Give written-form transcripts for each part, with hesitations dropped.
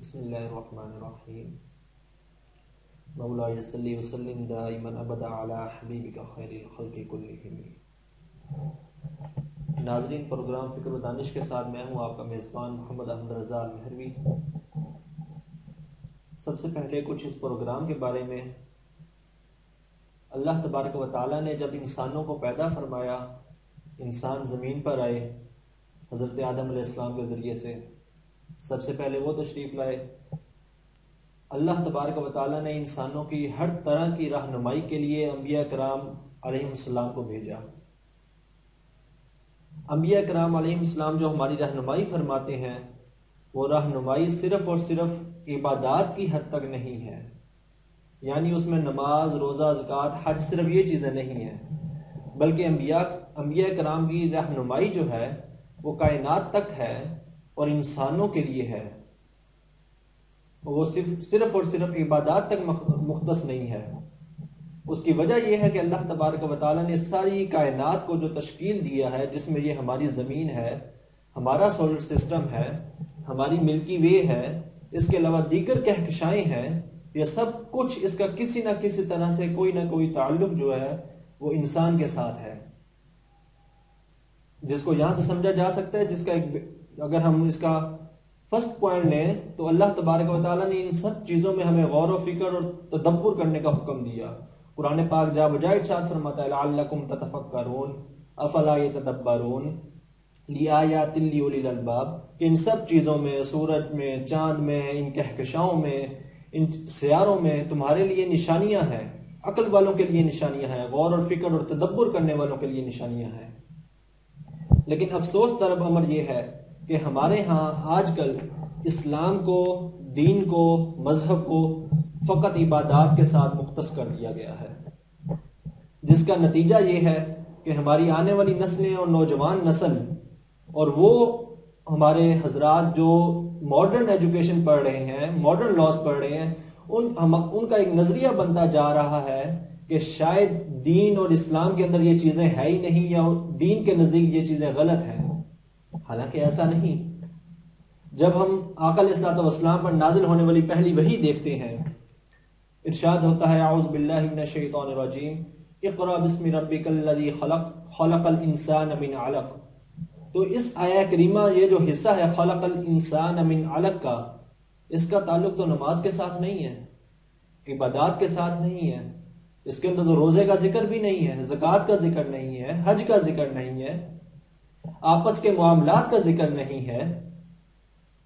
بسم اللہ الرحمن الرحیم مولا صلی وسلم دائما ابدا علی حبیبک خیر الخلق کلہم۔ ناظرین، پروگرام فکر و دانش کے ساتھ میں ہوں آپ کا میزبان محمد احمد رضا المہروی۔ سب سے پہلے کچھ اس پروگرام کے بارے میں۔ اللہ تبارک و تعالیٰ نے جب انسانوں کو پیدا فرمایا، انسان زمین پر آئے حضرت آدم علیہ السلام کے ذریعے سے، سب سے پہلے وہ تشریف لائے۔ اللہ تبارک و تعالیٰ نے انسانوں کی ہر طرح کی رہنمائی کے لیے انبیاء کرام علیہ السلام کو بھیجا۔ انبیاء کرام علیہ السلام جو ہماری رہنمائی فرماتے ہیں، وہ رہنمائی صرف اور صرف عبادات کی حد تک نہیں ہے، یعنی اس میں نماز، روزہ، زکوٰۃ، حج، صرف یہ چیزیں نہیں ہیں، بلکہ انبیاء کرام کی رہنمائی جو ہے وہ کائنات تک ہے اور انسانوں کے لیے ہے۔ وہ صرف اور صرف عبادات تک مختص نہیں ہے۔ اس کی وجہ یہ ہے کہ اللہ تبارک و تعالیٰ نے ساری کائنات کو جو تشکیل دیا ہے، جس میں یہ ہماری زمین ہے، ہمارا سولر سسٹم ہے، ہماری ملکی وے ہے، اس کے علاوہ دیگر کہکشائیں ہیں، یہ سب کچھ اس کا کسی نہ کسی طرح سے کوئی نہ کوئی تعلق جو ہے وہ انسان کے ساتھ ہے، جس کو یہاں سے سمجھا جا سکتا ہے۔ اگر ہم اس کا فرسٹ پوائنٹ لیں تو اللہ تبارک و تعالیٰ نے ان سب چیزوں میں ہمیں غور و فکر اور تدبر کرنے کا حکم دیا۔ قرآن پاک جا بجائے ارشاد فرماتا ہے لعلکم تتفکرون افلا یتدبرون لآیات لأولی الالباب، کہ ان سب چیزوں میں، سورج میں، چاند میں، ان کہکشاؤں میں، ان سیاروں میں تمہارے لیے نشانیاں ہیں، عقل والوں کے لیے نشانیاں ہیں، غور اور فکر اور تدبر کرنے والوں کے لیے نشانیاں ہیں۔ لیکن افسوس طرب امر یہ ہے کہ ہمارے ہاں آج کل اسلام کو، دین کو، مذہب کو فقط عبادات کے ساتھ مختص کر دیا گیا ہے، جس کا نتیجہ یہ ہے کہ ہماری آنے والی نسلیں اور نوجوان نسل اور وہ ہمارے حضرات جو ماڈرن ایجوکیشن پڑھ رہے ہیں، ماڈرن لاز پڑھ رہے ہیں، ان کا ایک نظریہ بنتا جا رہا ہے کہ شاید دین اور اسلام کے اندر یہ چیزیں ہے ہی نہیں، یا دین کے نزدیک یہ چیزیں غلط ہیں، حالانکہ ایسا نہیں۔ جب ہم آقا علیہ الصلوۃ والسلام پر نازل ہونے والی پہلی وحی دیکھتے ہیں، ارشاد ہوتا ہے اعوذ باللہ من الشیطان الرجیم اقرأ بسم ربک الذی خلق خلق الانسان من علق۔ تو اس آیہ کریمہ یہ جو حصہ ہے خلق الانسان من علق کا، اس کا تعلق تو نماز کے ساتھ نہیں ہے، عبادات کے ساتھ نہیں ہے، اس کے اندر تو روزے کا ذکر بھی نہیں ہے، زکوٰۃ کا ذکر نہیں ہے، حج کا ذکر نہیں ہے، آپس کے معاملات کا ذکر نہیں ہے،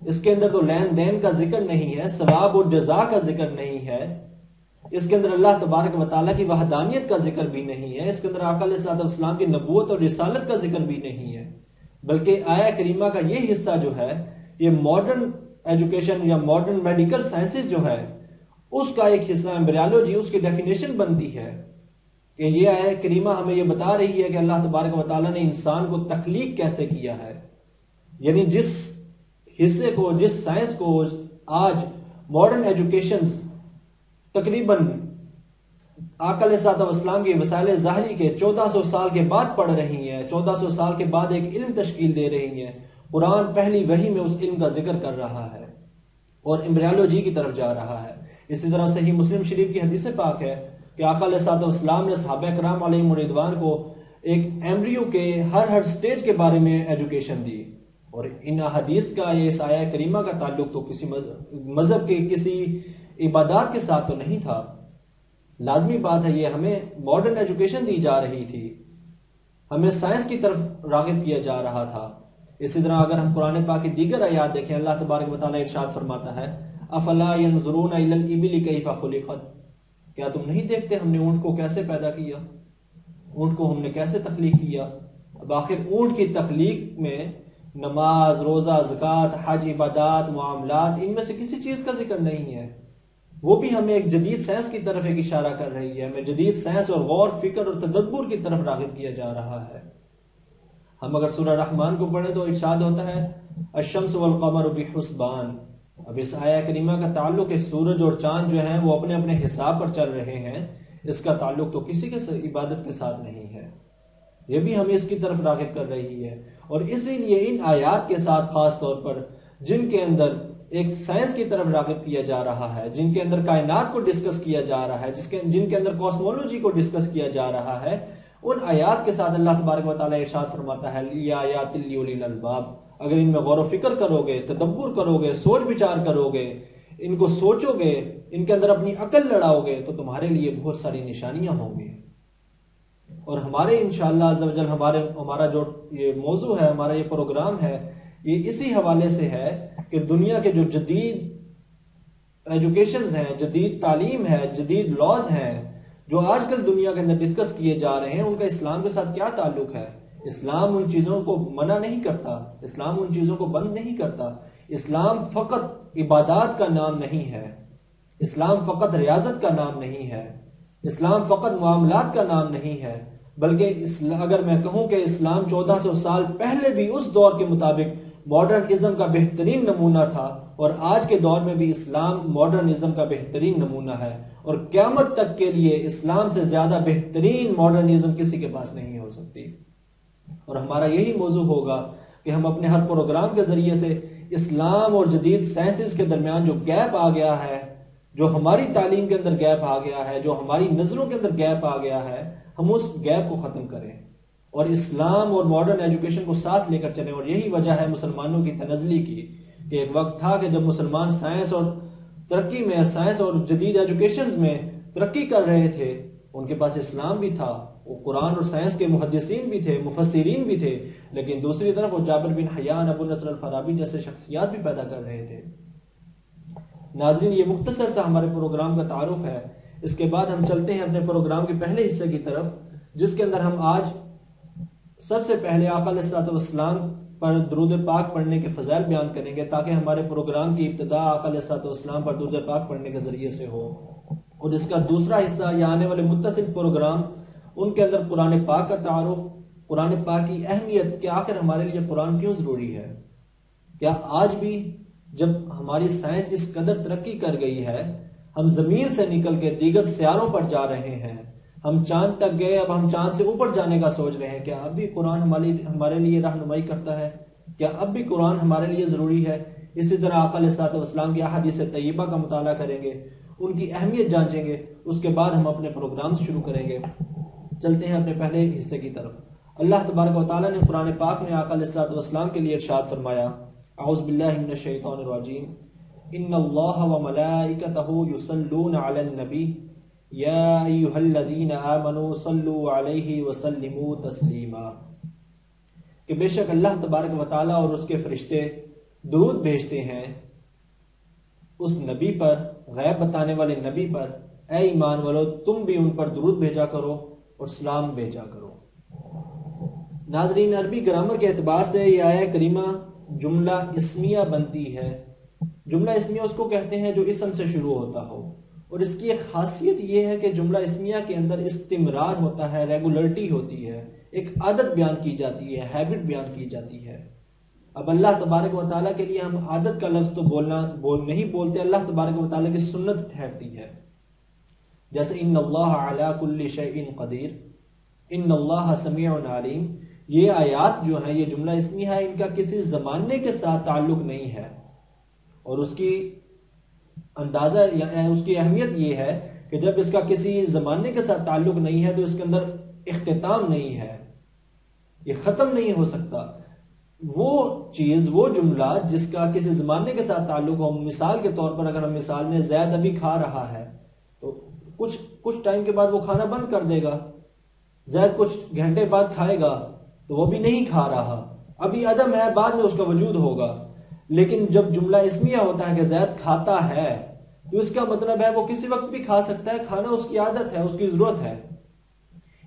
اس کے اندر تو لین دین کا ذکر نہیں ہے، ثواب و جزا کا ذکر نہیں ہے، اس کے اندر اللہ تبارک و تعالیٰ کی وحدانیت کا ذکر بھی نہیں ہے، اس کے اندر آقا علیہ الصلوۃ والسلام کی نبوت اور رسالت کا ذکر بھی نہیں ہے، بلکہ آیہ کریمہ کا یہ حصہ جو ہے، یہ ماڈرن ایجوکیشن یا ماڈرن میڈیکل سائنسز جو ہے اس کا ایک حصہ، ایمبریالوجی، اس کی ڈیفینیشن بنتی ہے کہ یہ آیہ کریمہ ہمیں یہ بتا رہی ہے کہ اللہ تبارک و تعالیٰ نے انسان کو تخلیق کیسے کیا ہے، یعنی جس حصے کو، جس سائنس کو آج ماڈرن ایجوکیشنز تقریباً آقا علیہ الصلوۃ والسلام کی وسائل ظاہری کے 1400 سال کے بعد پڑھ رہی ہیں، 1400 سال کے بعد ایک علم تشکیل دے رہی ہیں، قرآن پہلی وحی میں اس علم کا ذکر کر رہا ہے اور ایمبریالوجی کی طرف جا رہا ہے۔ اسی طرح صحیح مسلم شریف کی حدیث پاک ہے کہ آقا علیہ الصلوۃ والسلام نے صحابہ کرام علیہم رضوان کو ایک ایمبریو کے ہر سٹیج کے بارے میں ایجوکیشن دی، اور ان حدیث کا، یہ اس آیہ کریمہ کا تعلق تو کسی مذہب کے، کسی عبادات کے ساتھ تو نہیں تھا۔ لازمی بات ہے، یہ ہمیں ماڈرن ایجوکیشن دی جا رہی تھی، ہمیں سائنس کی طرف راغب کیا جا رہا تھا۔ اسی طرح اگر ہم قرآن پاک کی دیگر آیات دیکھیں، اللہ تبارک و تعالیٰ ارشاد فرماتا ہے افلا ينظرون الى الابل كيف خلقت، کیا تم نہیں دیکھتے ہم نے اونٹ کو کیسے پیدا کیا، اونٹ کو ہم نے کیسے تخلیق کیا۔ اب آخر اونٹ کی تخلیق میں نماز، روزہ، زکوٰۃ، حج، عبادات، معاملات، ان میں سے کسی چیز کا ذکر نہیں ہے۔ وہ بھی ہمیں ایک جدید سائنس کی طرف ایک اشارہ کر رہی ہے، ہمیں جدید سائنس اور غور، فکر اور تدبر کی طرف راغب کیا جا رہا ہے۔ ہم اگر سورہ رحمان کو پڑھیں تو ارشاد ہوتا ہے الشمس والقمر بحسبان۔ اب اس آیہ کریمہ کا تعلق اس سورج اور چاند جو ہیں وہ اپنے اپنے حساب پر چل رہے ہیں، اس کا تعلق تو کسی کے عبادت کے ساتھ نہیں ہے، یہ بھی ہمیں اس کی طرف راغب کر رہی ہے۔ اور اسی لیے ان آیات کے ساتھ خاص طور پر جن کے اندر ایک سائنس کی طرف راغب کیا جا رہا ہے، جن کے اندر کائنات کو ڈسکس کیا جا رہا ہے، جن کے اندر کاسمولوجی کو ڈسکس کیا جا رہا ہے، ان آیات کے ساتھ اللہ تبارک و تعالیٰ ارشاد فرماتا ہے یا آیات لاولی الالباب، اگر ان میں غور و فکر کرو گے، تدبر کرو گے، سوچ بچار کرو گے، ان کو سوچو گے، ان کے اندر اپنی عقل لڑاؤ گے، تو تمہارے لیے بہت ساری نشانیاں ہوں گی۔ اور ہمارے انشاءاللہ عز و جل ہمارا جو یہ موضوع ہے، ہمارا یہ پروگرام ہے، یہ اسی حوالے سے ہے کہ دنیا کے جو جدید ایجوکیشنز ہیں، جدید تعلیم ہے، جدید لاز ہیں، جو آج کل دنیا کے اندر ڈسکس کیے جا رہے ہیں، ان کا اسلام کے ساتھ کیا تعلق ہے۔ اسلام ان چیزوں کو منع نہیں کرتا، اسلام ان چیزوں کو بند نہیں کرتا۔ اسلام فقط عبادات کا نام نہیں ہے، اسلام فقط ریاضت کا نام نہیں ہے، اسلام فقط معاملات کا نام نہیں ہے، بلکہ اگر میں کہوں کہ اسلام 1400 سال پہلے بھی اس دور کے مطابق ماڈرنزم کا بہترین نمونہ تھا، اور آج کے دور میں بھی اسلام ماڈرنزم کا بہترین نمونہ ہے، اور قیامت تک کے لیے اسلام سے زیادہ بہترین ماڈرنزم کسی کے پاس نہیں ہو سکتی۔ اور ہمارا یہی موضوع ہوگا کہ ہم اپنے ہر پروگرام کے ذریعے سے اسلام اور جدید سائنسز کے درمیان جو گیپ آ گیا ہے، جو ہماری تعلیم کے اندر گیپ آ گیا ہے، جو ہماری نظروں کے اندر گیپ آ گیا ہے، ہم اس گیپ کو ختم کریں اور اسلام اور ماڈرن ایجوکیشن کو ساتھ لے کر چلیں۔ اور یہی وجہ ہے مسلمانوں کی تنزلی کی، کہ ایک وقت تھا کہ جب مسلمان سائنس اور ترقی میں، سائنس اور جدید ایجوکیشنز میں ترقی کر رہے تھے، ان کے پاس اسلام بھی تھا، وہ قرآن اور سائنس کے محدثین بھی تھے، مفسرین بھی تھے، لیکن دوسری طرف وہ جابر بن حیان، ابو نصر الفارابی جیسے شخصیات بھی پیدا کر رہے تھے۔ ناظرین، یہ مختصر سا ہمارے پروگرام کا تعارف ہے۔ اس کے بعد ہم چلتے ہیں اپنے پروگرام کے پہلے حصے کی طرف، جس کے اندر ہم آج سب سے پہلے آقا علیہ الصلوۃ والسلام پر درود پاک پڑھنے کے فضائل بیان کریں گے، تاکہ ہمارے پروگرام کی ابتدا آقا علیہ الصلوۃ والسلام پر درود پاک پڑھنے کے ذریعے سے ہو، اور اس کا دوسرا حصہ یا آنے والے متصل پروگرام، ان کے اندر قرآن پاک کا تعارف، قرآن پاک کی اہمیت، کہ آخر ہمارے لیے قرآن کیوں ضروری ہے۔ کیا آج بھی جب ہماری سائنس اس قدر ترقی کر گئی ہے، ہم زمین سے نکل کے دیگر سیاروں پر جا رہے ہیں، ہم چاند تک گئے، اب ہم چاند سے اوپر جانے کا سوچ رہے ہیں، کیا اب بھی قرآن ہمارے لیے رہنمائی کرتا ہے؟ کیا اب بھی قرآن ہمارے لیے ضروری ہے؟ اسی طرح آقا علیہ الصلوۃ والسلام کی احادیث طیبہ کا مطالعہ کریں گے، ان کی اہمیت جانچیں گے، اس کے بعد ہم اپنے پروگرام شروع کریں گے۔ چلتے ہیں اپنے پہلے حصے کی طرف۔ اللہ تبارک و تعالیٰ نے قرآن پاک میں آقا علیہ الصلوۃ والسلام کے لیے ارشاد فرمایا، اعوذ باللہ من الشیطان الرجیم، ان اللہ وملائکتہ یصلون علی النبی یا ایھا الذین آمنوا صلوا علیہ وسلموا تسلیما، کہ بے شک اللہ تبارک و تعالیٰ اور اس کے فرشتے درود بھیجتے ہیں اس نبی پر، غیب بتانے والے نبی پر، اے ایمان والو تم بھی ان پر درود بھیجا کرو اور سلام بھیجا کرو۔ ناظرین، عربی گرامر کے اعتبار سے یہ آیہ کریمہ جملہ اسمیہ بنتی ہے۔ جملہ اسمیہ اس کو کہتے ہیں جو اسم سے شروع ہوتا ہو، اور اس کی ایک خاصیت یہ ہے کہ جملہ اسمیہ کے اندر استمرار ہوتا ہے، ریگولرٹی ہوتی ہے، ایک عادت بیان کی جاتی ہے، ہیبٹ بیان کی جاتی ہے۔ اب اللہ تبارک و تعالیٰ کے لیے ہم عادت کا لفظ تو نہیں بولتے، اللہ تبارک و تعالیٰ کی سنت ٹھہرتی ہے، جیسے ان اللہ علی کل شیء قدیر، ان اللہ سمیع علیم۔ یہ آیات جو ہیں، یہ جملہ اسمیہ ہے، ان کا کسی زمانے کے ساتھ تعلق نہیں ہے، اور اس کی اندازہ یعنی اس کی اہمیت یہ ہے کہ جب اس کا کسی زمانے کے ساتھ تعلق نہیں ہے تو اس کے اندر اختتام نہیں ہے، یہ ختم نہیں ہو سکتا۔ وہ چیز، وہ جملہ جس کا کسی زمانے کے ساتھ تعلق ہو، مثال کے طور پر اگر ہم مثال میں زید ابھی کھا رہا ہے تو کچھ ٹائم کے بعد وہ کھانا بند کر دے گا، زید کچھ گھنٹے بعد کھائے گا تو وہ بھی نہیں کھا رہا، ابھی عدم ہے، بعد میں اس کا وجود ہوگا۔ لیکن جب جملہ اسمیہ ہوتا ہے کہ زید کھاتا ہے تو اس کا مطلب ہے وہ کسی وقت بھی کھا سکتا ہے، کھانا اس کی عادت ہے، اس کی ضرورت ہے۔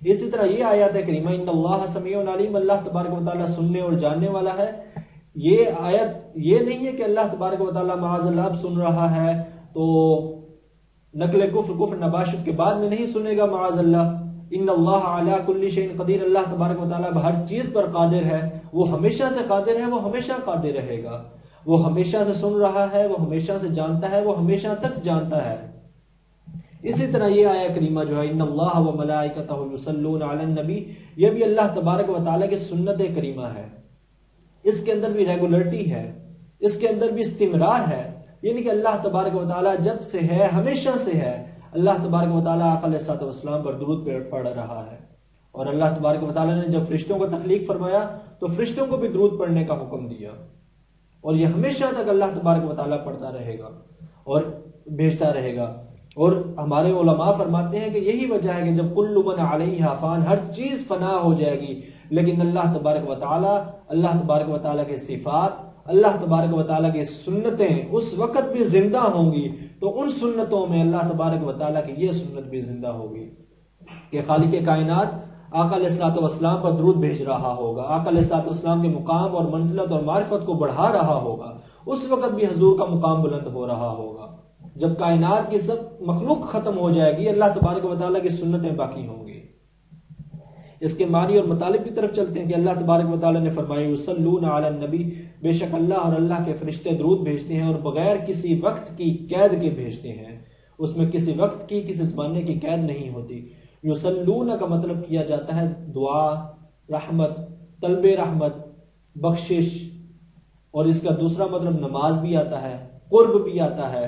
اسی طرح یہ آیات کریمہ ان اللہ سمیع علیم، اللہ تبارک و تعالیٰ سننے اور جاننے والا ہے، یہ آیت یہ نہیں ہے کہ اللہ تبارک و تعالیٰ معاذ اللہ اب سن رہا ہے تو نقل کفر نباشت کے بعد میں نہیں سنے گا معاذ اللہ۔ ان اللہ علی کل شیء قدیر، اللہ تبارک و تعالیٰ ہر چیز پر قادر ہے، وہ ہمیشہ سے قادر ہے، وہ ہمیشہ قادر رہے گا، وہ ہمیشہ سے سن رہا ہے، وہ ہمیشہ سے جانتا ہے، وہ ہمیشہ تک جانتا ہے۔ اسی طرح یہ آیہ کریمہ جو ہے ان اللہ وملائکتہ یصلون علی النبی، یہ بھی اللہ تبارک و تعالیٰ کی سنت کریمہ ہے، اس کے اندر بھی ریگولرٹی ہے، اس کے اندر بھی استمرار ہے۔ یعنی کہ اللہ تبارک و تعالیٰ جب سے ہے ہمیشہ سے ہے، اللہ تبارک و تعالیٰ آقا علیہ الصلوۃ والسلام پر درود پڑھ رہا ہے۔ اور اللہ تبارک و تعالیٰ نے جب فرشتوں کو تخلیق فرمایا تو فرشتوں کو بھی درود پڑھنے کا حکم دیا، اور یہ ہمیشہ تک اللہ تبارک و تعالیٰ پڑھتا رہے گا اور بھیجتا رہے گا۔ اور ہمارے علماء فرماتے ہیں کہ یہی وجہ ہے کہ جب کل من علیہا فان، ہر چیز فنا ہو جائے گی، لیکن اللہ تبارک و تعالیٰ کے صفات، اللہ تبارک و تعالیٰ کی سنتیں اس وقت بھی زندہ ہوں گی، تو ان سنتوں میں اللہ تبارک و تعالیٰ کی یہ سنت بھی زندہ ہوگی کہ خالق کائنات آقا علیہ الصلوۃ والسلام پر درود بھیج رہا ہوگا، آقا علیہ الصلوۃ والسلام کے مقام اور منزلت اور معرفت کو بڑھا رہا ہوگا، اس وقت بھی حضور کا مقام بلند ہو رہا ہوگا۔ جب کائنات کی سب مخلوق ختم ہو جائے گی، اللہ تبارک و تعالیٰ کی سنتیں باقی ہوں گی۔ اس کے معنی اور مطالب کی طرف چلتے ہیں کہ اللہ تبارک و تعالیٰ نے فرمایا یصلون علی النبی، بے شک اللہ اور اللہ کے فرشتے درود بھیجتے ہیں اور بغیر کسی وقت کی قید کے بھیجتے ہیں، اس میں کسی وقت کی، کسی زمانے کی قید نہیں ہوتی۔ یصلون کا مطلب کیا جاتا ہے دعا، رحمت، طلب رحمت، بخشش، اور اس کا دوسرا مطلب نماز بھی آتا ہے، قرب بھی آتا ہے۔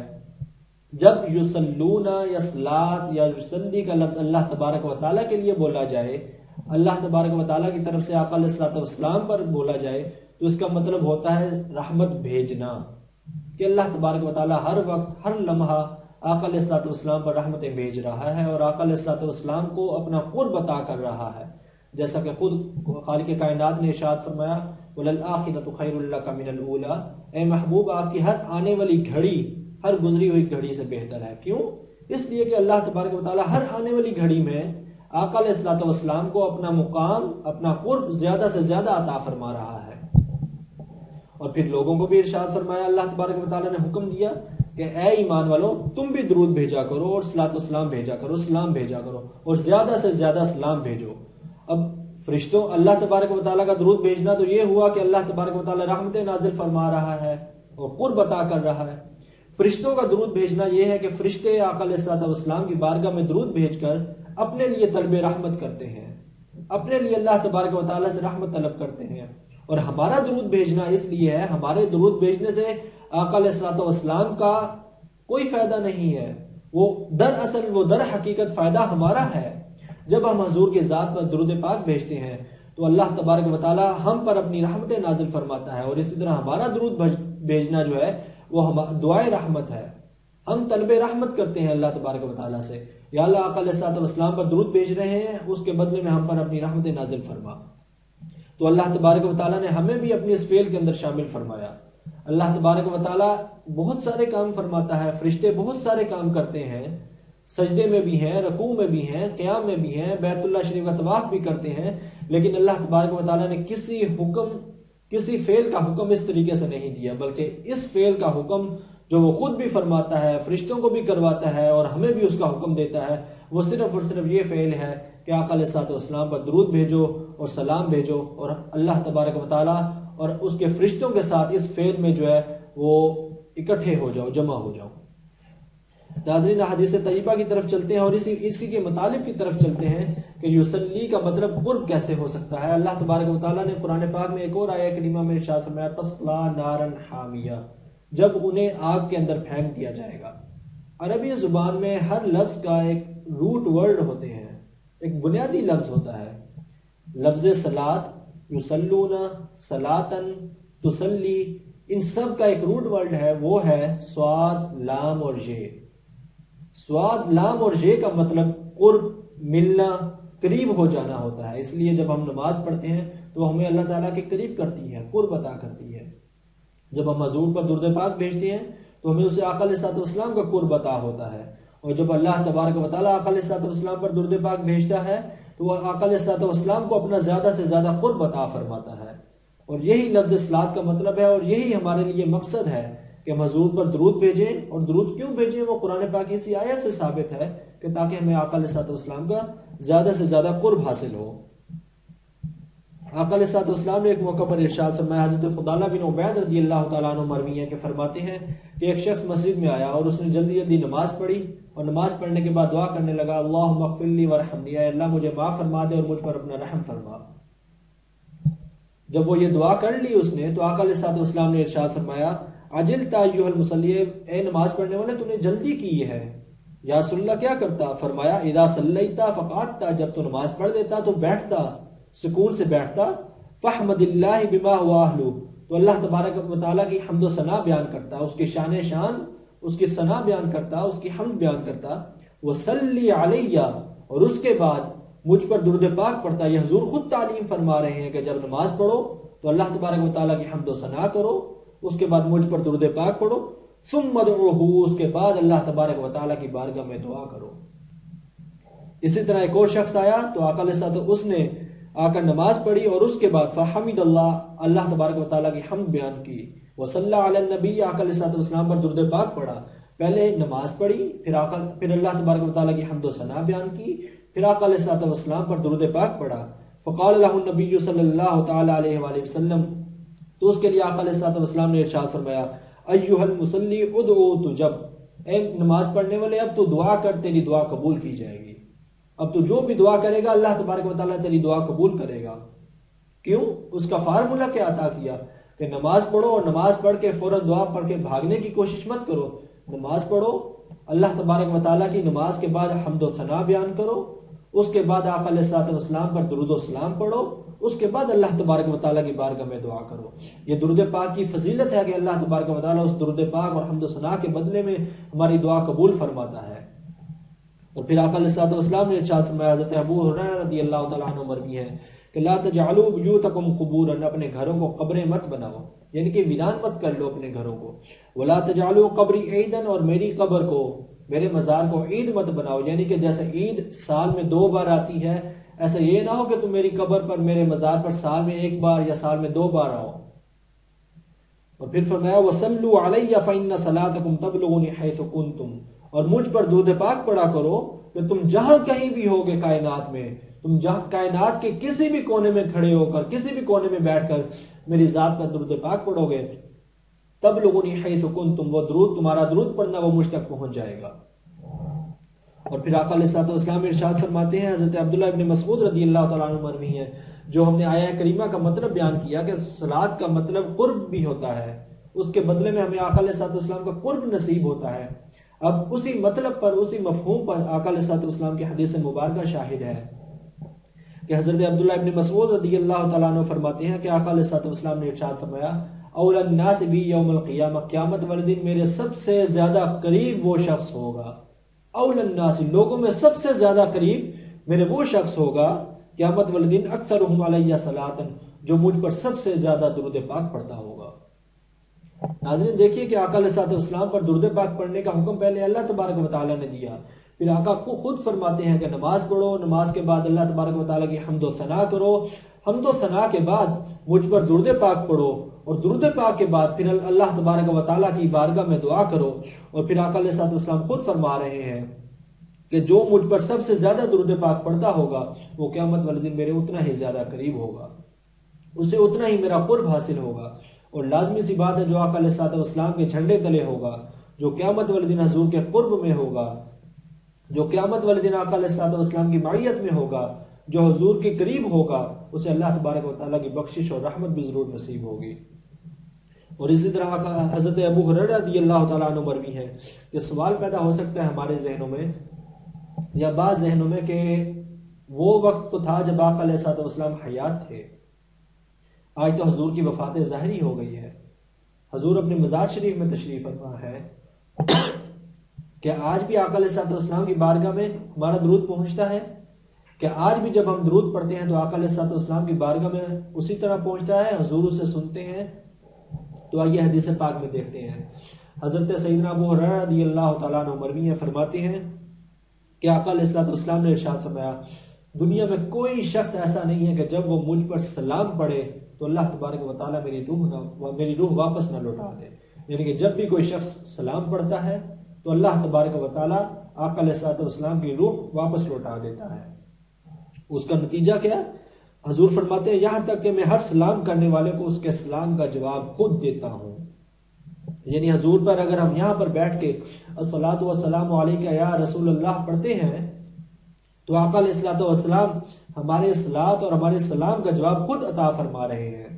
جب یصلون یا صلاۃ یا یصلی کا لفظ اللہ تبارک و تعالیٰ کے لیے بولا جائے، اللہ تبارک و تعالیٰ کی طرف سے آقا علیہ الصلوۃ والسلام پر بولا جائے، تو اس کا مطلب ہوتا ہے رحمت بھیجنا، کہ اللہ تبارک و تعالیٰ ہر وقت، ہر لمحہ آقا علیہ الصلوۃ والسلام پر رحمتیں بھیج رہا ہے اور آقا علیہ الصلوۃ والسلام کو اپنا قرب عطا کر رہا ہے، جیسا کہ خود خالق کائنات نے ارشاد فرمایا وَلَلْآخِرَةُ خَيْرٌ لَكَ مِنَ الْأُولَىٰ، اے محبوب آپ کی ہر آنے والی گھڑی ہر گزری ہوئی گھڑی سے بہتر ہے۔ کیوں؟ اس لیے کہ اللہ تبارک و تعالیٰ ہر آنے والی گھڑی میں آقا علیہ الصلوۃ والسلام کو اپنا مقام، اپنا قرب زیادہ سے زیادہ عطا فرما رہا ہے۔ اور پھر لوگوں کو بھی ارشاد فرمایا، اللہ تبارک و تعالیٰ نے حکم دیا کہ اے ایمان والو تم بھی درود بھیجا کرو اور صلاۃ و سلام بھیجا کرو، سلام بھیجا کرو اور زیادہ سے زیادہ سلام بھیجو۔ اب فرشتوں اللہ تبارک و تعالیٰ کا درود بھیجنا تو یہ ہوا کہ اللہ تبارک و تعالیٰ رحمتیں نازل فرما رہا ہے اور قرب عطا کر رہا ہے۔ فرشتوں کا درود بھیجنا یہ ہے کہ فرشتے آقا علیہ الصلوۃ والسلام کی بارگاہ میں درود بھیج کر اپنے لیے طلب رحمت کرتے ہیں، اپنے لیے اللہ تبارک و تعالیٰ سے رحمت طلب کرتے ہیں۔ اور ہمارا درود بھیجنا اس لیے ہے، ہمارے درود بھیجنے سے آقا علیہ الصلوۃ والسلام کا کوئی فائدہ نہیں ہے، وہ در حقیقت فائدہ ہمارا ہے۔ جب ہم حضور کی ذات پر درود پاک بھیجتے ہیں تو اللہ تبارک و تعالیٰ ہم پر اپنی رحمتیں نازل فرماتا ہے، اور اسی طرح ہمارا درود بھیجنا جو ہے وہ دعائے رحمت ہے۔ ہم طلب رحمت کرتے ہیں اللہ تبارک و تعالیٰ سے، یا اللہ آقا علیہ الصلوۃ والسلام پر درود بھیج رہے ہیں، اس کے بدلے میں ہم پر اپنی رحمتیں نازل فرما۔ تو اللہ تبارک و تعالیٰ نے ہمیں بھی اپنی اس فعل کے اندر شامل فرمایا۔ اللہ تبارک و تعالیٰ بہت سارے کام فرماتا ہے، فرشتے بہت سارے کام کرتے ہیں، سجدے میں بھی ہیں، رکوع میں بھی ہیں، قیام میں بھی ہیں، بیت اللہ شریف کا طواف بھی کرتے ہیں، لیکن اللہ تبارک و تعالیٰ نے کسی فعل کا حکم اس طریقے سے نہیں دیا، بلکہ اس فعل کا حکم جو وہ خود بھی فرماتا ہے، فرشتوں کو بھی کرواتا ہے اور ہمیں بھی اس کا حکم دیتا ہے، وہ صرف اور صرف یہ فعل ہے کہ آقا علیہ الصلوۃ والسلام پر درود بھیجو اور سلام بھیجو، اور اللہ تبارک و تعالیٰ اور اس کے فرشتوں کے ساتھ اس فعل میں جو ہے وہ اکٹھے ہو جاؤ، جمع ہو جاؤ۔ ناظرین حدیث طیبہ کی طرف چلتے ہیں اور اسی کے مطالب کی طرف چلتے ہیں کہ یصلی کا مطلب قرب کیسے ہو سکتا ہے۔ اللہ تبارک و تعالیٰ نے قرآن پاک میں ایک اور آیہ کریمہ میں ارشاد فرمایا تصلیٰ نارا حامیہ، جب انہیں آگ کے اندر پھینک دیا جائے گا۔ عربی زبان میں ہر لفظ کا ایک روٹ ورڈ ہوتے ہیں، ایک بنیادی لفظ ہوتا ہے۔ لفظ صلاۃ، یصلون، صلاۃن، تصلی، ان سب کا ایک روٹ ورڈ ہے، وہ ہے صاد، لام اور یہ۔ صاد، لام اور یہ کا مطلب قرب، ملنا، قریب ہو جانا ہوتا ہے۔ اس لیے جب ہم نماز پڑھتے ہیں تو ہمیں اللہ تعالیٰ کے قریب کرتی ہے، قرب عطا کرتی ہے۔ جب ہم حضور پر درود پاک بھیجتے ہیں تو ہمیں اسے آقا علیہ الصلوۃ والسلام کا قرب عطا ہوتا ہے، اور جب اللہ تبارک و تعالیٰ آقا علیہ الصلوۃ والسلام پر درود پاک بھیجتا ہے تو وہ آقا علیہ الصلوۃ والسلام کو اپنا زیادہ سے زیادہ قرب عطا فرماتا ہے۔ اور یہی لفظ صلاۃ کا مطلب ہے، اور یہی ہمارے لیے مقصد ہے کہ ہم حضور پر درود بھیجیں۔ اور درود کیوں بھیجیں؟ وہ قرآن پاک اسی آیت سے ثابت ہے کہ تاکہ ہمیں آقا علیہ الصلوۃ والسلام کا زیادہ سے زیادہ قرب حاصل ہو۔ آقا علیہ الصلوۃ والسلام نے ایک موقع پر ارشاد فرمایا، حضرت فضالہ بن عبید رضی اللہ تعالیٰ عنہ مروی ہے کہ فرماتے ہیں کہ ایک شخص مسجد میں آیا اور اس نے جلدی جلدی نماز پڑھی، اور نماز پڑھنے کے بعد دعا کرنے لگا اللہم اغفر لی وارحمنی، اے اللہ مجھے معاف فرما دے اور مجھ پر اپنا رحم فرما۔ جب وہ یہ دعا کر لی اس نے تو آقا علیہ الصلوۃ والسلام نے ارشاد فرمایا عجلتا ایھا المصلی، اے نماز پڑھنے والے تو نے جلدی کی ہے۔ یا رسول اللہ کیا کرتا؟ فرمایا اذا صلیتا فقعدتا، جب تو نماز پڑھ دیتا تو بیٹھتا، سکون سے بیٹھتا، فاحمد اللہ بما هو اہلہ، تو اللہ تبارک و تعالیٰ کی حمد و ثنا بیان کرتا، اس کی شان اس کی ثنا بیان کرتا، اس کی حمد بیان کرتا، وصلی علیہ، اور اس کے بعد مجھ پر درود پاک پڑھتا۔ یہ حضور خود تعلیم فرما رہے ہیں کہ جب نماز پڑھو تو اللہ تبارک و تعالیٰ کی حمد و ثنا کرو، اس کے بعد مجھ پر درود پاک پڑھو، ثم ادعوہ، اس کے بعد اللہ تبارک و تعالیٰ کی بارگاہ میں دعا کرو۔ اسی طرح ایک اور شخص آیا تو آقا علیہ الصلوۃ، اس نے آ کر نماز پڑھی اور اس کے بعد فحمد اللہ تبارک و تعالیٰ کی حمد بیان کی، وصلی علی النبی، آقا علیہ السلام پر درود پاک پڑھا۔ پہلے نماز پڑھی، پھر اللہ تبارک و تعالیٰ کی حمد و ثنا بیان کی، پھر آقا علیہ السلام پر درود پاک پڑھا۔ فقال له النبی صلی اللہ تعالی علیہ وآلہ وسلم، تو اس کے لیے آقا علیہ السلام نے ارشاد فرمایا ایھا المصلی ادعو، تو جب اے نماز پڑھنے والے اب تو دعا کر، تیری دعا قبول کی جائے گی۔ اب تو جو بھی دعا کرے گا اللہ تبارک و تعالیٰ تیری دعا قبول کرے گا۔ کیوں؟ اس کا فارمولہ کیا عطا کیا کہ نماز پڑھو اور نماز پڑھ کے فوراً دعا پڑھ کے بھاگنے کی کوشش مت کرو۔ نماز پڑھو، اللہ تبارک و تعالیٰ کی نماز کے بعد حمد و ثنا بیان کرو، اس کے بعد آقا علیہ السلام پر درود و سلام پڑھو، اس کے بعد اللہ تبارک و تعالیٰ کی بارگاہ میں دعا کرو۔ یہ درود پاک کی فضیلت ہے کہ اللہ تبارک و تعالیٰ اس درود پاک اور حمد و ثنا کے بدلے میں ہماری دعا قبول فرماتا ہے۔ اور پھر آقا علیہ السلام نے ارشاد فرمایا، حضرت ابو ہریرہ رضی اللہ تعالیٰ عنہ مروی ہے کہ لا تجعلوا بیوتکم قبورا، اپنے گھروں کو قبریں مت بناؤ، یعنی کہ ویران مت کر لو اپنے گھروں کو۔ ولا تجعلوا قبری عیدا، اور میری قبر کو، میرے مزار کو عید مت بناؤ، یعنی کہ جیسے عید سال میں 2 بار آتی ہے، ایسا یہ نہ ہو کہ تم میری قبر پر، میرے مزار پر سال میں 1 بار یا سال میں 2 بار آؤ۔ اور پھر فرمایا وصلوا علی فإن صلاتکم تبلغنی حیث کنتم، اور مجھ پر درود پاک پڑھا کرو کہ تم جہاں کہیں بھی ہوگے کائنات میں، تم جہاں کائنات کے کسی بھی کونے میں کھڑے ہو کر، کسی بھی کونے میں بیٹھ کر میری ذات پر درود پاک پڑھو گے، تبلغنی حیث کنتم، وہ درود، تمہارا درود پڑھنا وہ مجھ تک پہنچ جائے گا۔ اور پھر آقا علیہ السلام ارشاد فرماتے ہیں، حضرت عبداللہ ابن مسعود رضی اللہ تعالیٰ عنہ مروی ہے، جو ہم نے آیہ کریمہ کا مطلب بیان کیا کہ صلاۃ کا مطلب قرب بھی ہوتا ہے، اس کے بدلے میں ہمیں آقا علیہ السلام کا قرب نصیب ہوتا ہے۔ اب اسی مطلب پر، اسی مفہوم پر آقا علیہ السلام کی حدیث مبارکہ شاہد ہے کہ حضرت عبداللہ ابن مسعود رضی اللہ تعالیٰ عنہ فرماتے ہیں کہ آقا علیہ السلام نے ارشاد فرمایا اول الناس بی یوم القیامہ، قیامت والے دن میرے سب سے زیادہ قریب وہ شخص ہوگا، اول الناس، لوگوں میں سب سے زیادہ قریب میرے وہ شخص ہوگا قیامت والے دن، اکثرہم علیہ صلاۃ، جو مجھ پر سب سے زیادہ درود پاک پڑھتا ہوگا۔ ناظرین دیکھیے کہ آقا علیہ السلام پر درود پاک پڑھنے کا حکم پہلے اللہ تبارک و تعالیٰ نے دیا، پھر آقا خود فرماتے ہیں کہ نماز پڑھو، نماز کے بعد اللہ تبارک و تعالیٰ کی حمد و ثنا کرو، حمد و ثنا کے بعد مجھ پر درود پاک پڑھو، اور درود پاک کے بعد پھر اللہ تبارک و تعالیٰ کی بارگاہ میں دعا کرو۔ اور پھر آقا علیہ السلام خود فرما رہے ہیں کہ جو مجھ پر سب سے زیادہ درود پاک پڑھتا ہوگا وہ قیامت والے دن میرے اتنا ہی زیادہ قریب ہوگا، اسے اتنا ہی میرا قرب حاصل ہوگا۔ اور لازمی سی بات ہے جو آقا علیہ السلام کے جھنڈے تلے ہوگا، جو قیامت والے دن حضور کے قرب میں ہوگا، جو قیامت والے دن آقا علیہ السلام کی معیت میں ہوگا، جو حضور کے قریب ہوگا، اسے اللہ تبارک و تعالیٰ کی بخشش اور رحمت بھی ضرور نصیب ہوگی۔ اور اسی طرح حضرت ابو ہریرہ رضی اللہ تعالیٰ عنہ مروی ہے کہ سوال پیدا ہو سکتا ہے ہمارے ذہنوں میں یا بعض ذہنوں میں کہ وہ وقت تو تھا جب آقا علیہ السلام حیات تھے، آج تو حضور کی وفات ظاہری ہو گئی ہے، حضور اپنے مزار شریف میں تشریف فرما ہے، کہ آج بھی آقا علیہ السلام کی بارگاہ میں ہمارا درود پہنچتا ہے؟ کہ آج بھی جب ہم درود پڑھتے ہیں تو آقا علیہ السلام کی بارگاہ میں اسی طرح پہنچتا ہے، حضور اسے سنتے ہیں؟ تو آئیے حدیث پاک میں دیکھتے ہیں۔ حضرت سیدنا ابو ہریرہ رضی اللہ تعالیٰ عنہ مروی فرماتے ہیں کہ آقا علیہ السلام نے ارشاد فرمایا دنیا میں کوئی شخص ایسا نہیں ہے کہ جب وہ مجھ پر سلام پڑھے تو اللہ تبارک و تعالیٰ میری روح واپس نہ لوٹا دے، یعنی کہ جب بھی کوئی شخص سلام پڑھتا ہے تو اللہ تبارک و تعالیٰ آقا علیہ السلام کی روح واپس لوٹا دیتا ہے۔ اس کا نتیجہ کیا؟ حضور فرماتے ہیں یہاں تک کہ میں ہر سلام کرنے والے کو اس کے سلام کا جواب خود دیتا ہوں۔ یعنی حضور پر اگر ہم یہاں پر بیٹھ کے الصلاۃ والسلام علیک یا رسول اللہ پڑھتے ہیں تو آقا علیہ السلام ہمارے صلات اور ہمارے سلام کا جواب خود عطا فرما رہے ہیں۔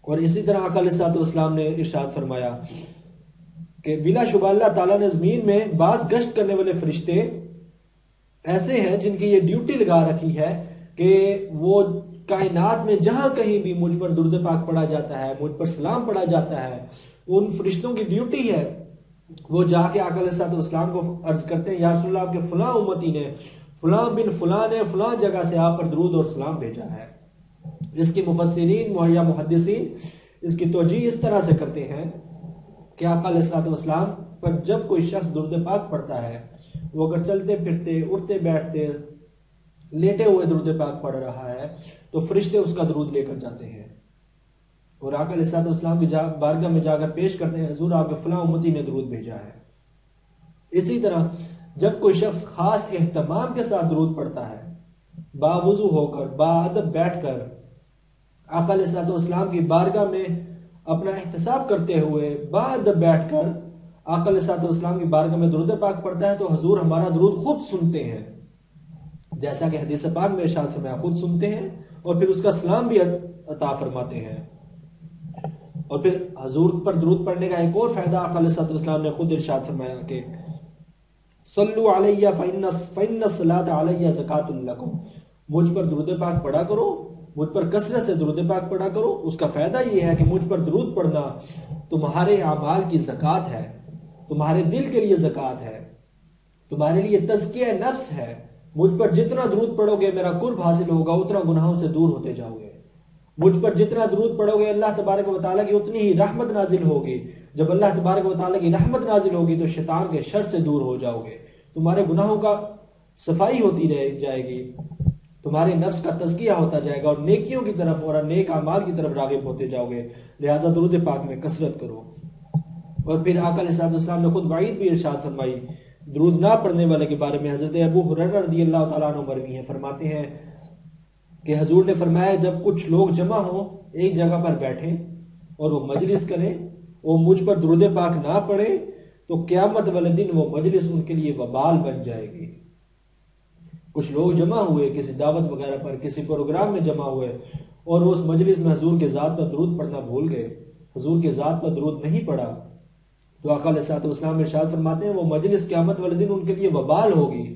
اور اسی طرح آقا علیہ السلام نے ارشاد فرمایا کہ بلا شبہ اللہ تعالیٰ نے زمین میں بعض گشت کرنے والے فرشتے ایسے ہیں جن کی یہ ڈیوٹی لگا رکھی ہے کہ وہ کائنات میں جہاں کہیں بھی مجھ پر درود پاک پڑھا جاتا ہے، مجھ پر سلام پڑھا جاتا ہے، ان فرشتوں کی ڈیوٹی ہے وہ جا کے آقا علیہ السلام کو عرض کرتے ہیں یا رسول اللہ آپ کے فلاں امتی نے فلاں بن فلاں نے فلاں جگہ سے آپ پر درود اور سلام بھیجا ہے۔ اس کی مفسرین یا محدثین اس کی توجیہ اس طرح سے کرتے ہیں کہ آقا علیہ السلام پر جب کوئی شخص درود پاک پڑھتا ہے، وہ اگر چلتے پھرتے اٹھتے بیٹھتے لیٹے ہوئے درود پاک پڑھ رہا ہے تو فرشتے اس کا درود لے کر جاتے ہیں اور آقا علیہ السلام کی بارگاہ میں جا کر پیش کرتے ہیں حضور آپ کے فلاں امتی نے درود بھیجا ہے۔ اسی طرح جب کوئی شخص خاص اہتمام کے ساتھ درود پڑھتا ہے، باوضو ہو کر باادب بیٹھ کر آقا علیہ السلام کی بارگاہ میں اپنا احتساب کرتے ہوئے باادب بیٹھ کر آقا علیہ السلام کی بارگاہ میں درود پاک پڑھتا ہے تو حضور ہمارا درود خود سنتے ہیں، جیسا کہ حدیث پاک میں ارشاد فرمایا خود سنتے ہیں اور پھر اس کا سلام بھی عطا فرماتے ہیں۔ اور پھر حضور پر درود پڑھنے کا ایک اور فائدہ آقا علیہ السلام نے خود ارشاد فرمایا کہ صلو علیہ فإن الصلاۃ علیہ زکات لکم، مجھ پر درود پاک پڑھا کرو، مجھ پر کثرت سے درود پاک پڑھا کرو۔ اس کا فائدہ یہ ہے کہ مجھ پر درود پڑھنا تمہارے اعمال کی زکات ہے، تمہارے دل کے لیے زکات ہے، تمہارے لیے تزکیہ نفس ہے۔ مجھ پر جتنا درود پڑھو گے میرا قرب حاصل ہوگا، اتنا گناہوں سے دور ہوتے جاؤ گے۔ مجھ پر جتنا درود پڑھو گے اللہ تبارک و تعالیٰ کی اتنی ہی رحمت نازل ہوگی۔ جب اللہ تبارک و تعالیٰ کی رحمت نازل ہوگی تو شیطان کے شر سے دور ہو جاؤ گے، تمہارے گناہوں کا صفائی ہوتی رہ جائے گی، تمہارے نفس کا تزکیہ ہوتا جائے گا اور نیکیوں کی طرف اور نیک اعمال کی طرف راغب ہوتے جاؤ گے۔ لہٰذا درود پاک میں کثرت کرو۔ اور پھر آقا علیہ السلام نے خود وعید بھی ارشاد فرمائی درود نہ پڑھنے والے کے بارے میں۔ حضرت ابو ہریرہ رضی اللہ تعالیٰ عنہ مروی ہیں، فرماتے ہیں کہ حضور نے فرمایا جب کچھ لوگ جمع ہوں ایک جگہ پر بیٹھیں اور وہ مجلس کریں، وہ مجھ پر درود پاک نہ پڑھے تو قیامت والے دن وہ مجلس ان کے لیے وبال بن جائے گی۔ کچھ لوگ جمع ہوئے کسی دعوت وغیرہ پر، کسی پروگرام میں جمع ہوئے اور اس مجلس میں حضور کے ذات پر درود پڑھنا بھول گئے، حضور کے ذات پر درود نہیں پڑھا، تو آقا علیہ السلام ارشاد فرماتے ہیں وہ مجلس قیامت والے دن ان کے لیے وبال ہوگی۔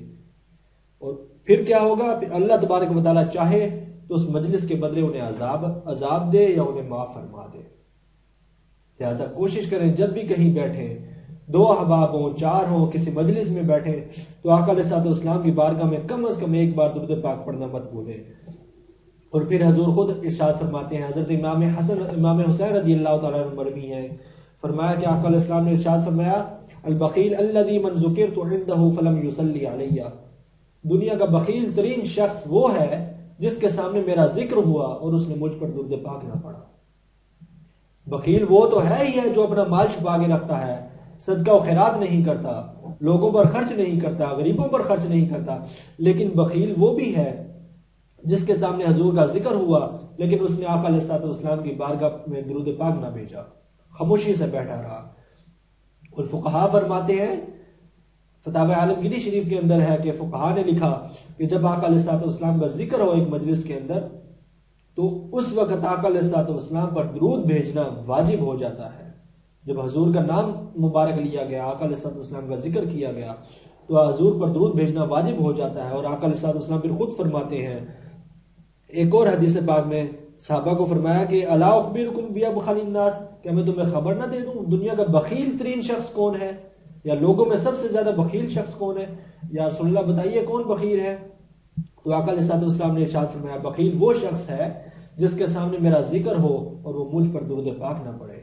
اور پھر کیا ہوگا؟ پھر اللہ تبارک و تعالیٰ چاہے تو اس مجلس کے بدلے انہیں عذاب دے یا انہیں معاف فرما دے۔ لہٰذا کوشش کریں جب بھی کہیں بیٹھیں، دو احباب ہوں، چار ہوں، کسی مجلس میں بیٹھیں تو آقا علیہ السلام کی بارگاہ میں کم از کم ایک بار درود پاک پڑھنا مت بھولیں۔ اور پھر حضور خود ارشاد فرماتے ہیں، حضرت امام حسین رضی اللہ تعالیٰ عنہ مروی ہیں، فرمایا کہ آقا علیہ السلام نے ارشاد فرمایا البخیل الذی من ذکرت عنده فلم یصلی علیہ، دنیا کا بخیل ترین شخص وہ ہے جس کے سامنے میرا ذکر ہوا اور اس نے مجھ پر درود پاک نہ پڑھا۔ بخیل وہ تو ہے ہی ہے جو اپنا مال چھپا کے رکھتا ہے، صدقہ و خیرات نہیں کرتا، لوگوں پر خرچ نہیں کرتا، غریبوں پر خرچ نہیں کرتا، لیکن بخیل وہ بھی ہے جس کے سامنے حضور کا ذکر ہوا لیکن اس نے آقا علیہ السلام کی بارگاہ میں درود پاک نہ بھیجا، خاموشی سے بیٹھا رہا۔ اور فقہا فرماتے ہیں، فتاوی عالمگیری شریف کے اندر ہے کہ فقہا نے لکھا کہ جب آقا علیہ السلام کا ذکر ہو ایک مجلس کے اندر تو اس وقت آقا علیہ السلام پر درود بھیجنا واجب ہو جاتا ہے۔ جب حضور کا نام مبارک لیا گیا، آقا علیہ السلام کا ذکر کیا گیا تو حضور پر درود بھیجنا واجب ہو جاتا ہے۔ اور آقا علیہ السلام پھر خود فرماتے ہیں ایک اور حدیث پاک میں، صحابہ کو فرمایا کہ الا اخبرکم بابخل الناس، کیا میں تمہیں خبر نہ دے دوں دنیا کا بخیل ترین شخص کون ہے، یا لوگوں میں سب سے زیادہ بخیل شخص کون ہے؟ یا رسول اللہ بتائیے کون بخیل ہے؟ تو آقا علیہ السلام نے ارشاد فرمایا بخیل وہ شخص ہے جس کے سامنے میرا ذکر ہو اور وہ مجھ پر درود پاک نہ پڑھے۔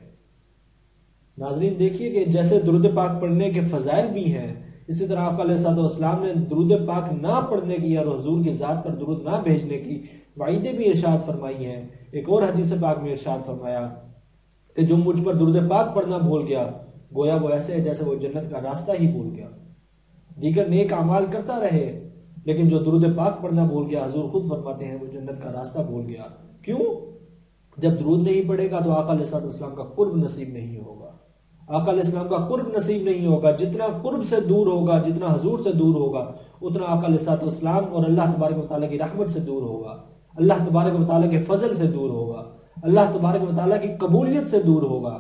ناظرین دیکھیے کہ جیسے درود پاک پڑھنے کے فضائل بھی ہیں، اسی طرح آقا علیہ السلام نے درود پاک نہ پڑھنے کی اور حضور کی ذات پر درود نہ بھیجنے کی وعیدیں بھی ارشاد فرمائی ہیں۔ ایک اور حدیث پاک میں ارشاد فرمایا کہ جو مجھ پر درود پاک پڑھنا بھول گیا گویا وہ ایسے ہے جیسے وہ جنت کا راستہ ہی بھول گیا۔ دیگر نیک اعمال کرتا رہے لیکن جو درود پاک پڑھنا بھول گیا، حضور خود فرماتے ہیں وہ جنت کا راستہ بھول گیا۔ کیوں؟ جب درود نہیں پڑھے گا تو آقا علیہ السلام کا قرب نصیب نہیں ہوگا، آقا علیہ السلام کا قرب نصیب نہیں ہوگا۔ جتنا قرب سے دور ہوگا، جتنا حضور سے دور ہوگا، اتنا آقا علیہ السلام اور اللہ تبارک و تعالیٰ کی رحمت سے دور ہوگا، اللہ تبارک و تعالیٰ کے فضل سے دور ہوگا۔ اللہ تبارک و تعالیٰ کی قبولیت سے دور ہوگا۔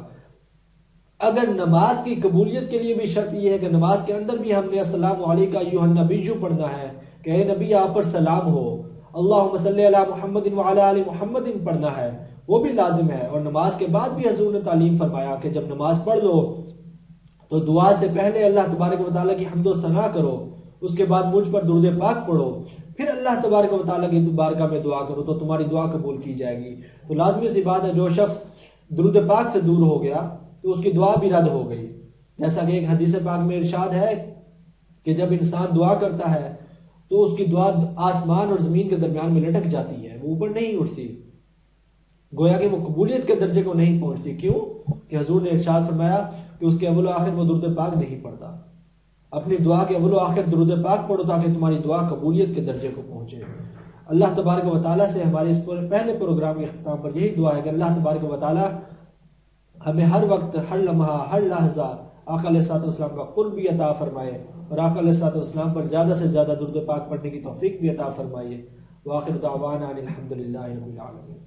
اگر نماز کی قبولیت کے لیے بھی شرط یہ ہے کہ نماز کے اندر بھی ہم نے السلام علیکم ایھا النبی پڑھنا ہے کہ اے نبی آپ پر سلام ہو، اللہم صلی علی محمد وعلی آل محمد پڑھنا ہے، وہ بھی لازم ہے۔ اور نماز کے بعد بھی حضور نے تعلیم فرمایا کہ جب نماز پڑھ لو تو دعا سے پہلے اللہ تبارک و تعالیٰ کی حمد و ثنا کرو، اس کے بعد مجھ پر درود پاک پڑھو، پھر اللہ تبارک و تعالیٰ کی بارگاہ میں دعا کرو تو تمہاری دعا قبول کی جائے گی۔ تو لازمی سی بات ہے جو شخص درود پاک سے دور ہو گیا تو اس کی دعا بھی رد ہو گئی، جیسا کہ ایک حدیث پاک میں ارشاد ہے کہ جب انسان دعا کرتا ہے تو اس کی دعا آسمان اور زمین کے درمیان میں لٹک جاتی ہے، وہ اوپر نہیں اٹھتی، گویا کہ وہ قبولیت کے درجے کو نہیں پہنچتی۔ کیوں کہ حضور نے ارشاد فرمایا کہ اس کے اول و آخر وہ درود پاک نہیں پڑھتا۔ اپنی دعا کے اول و آخر درود پاک پڑھو تاکہ تمہاری دعا قبولیت کے درجے کو پہنچے۔ اللہ تبارک و تعالیٰ سے ہمارے اس پہلے پروگرام کے اختتام پر یہی دعا ہے کہ اللہ تبارک و تعالیٰ ہمیں ہر وقت، ہر لمحہ، ہر لحظہ آقا علیہ الصلوۃ والسلام کا قرب بھی عطا فرمائے اور آقا علیہ الصلوۃ والسلام پر زیادہ سے زیادہ درود پاک پڑھنے کی توفیق بھی عطا فرمائے۔ وآخر دعوانا ان الحمد للہ رب العالمین۔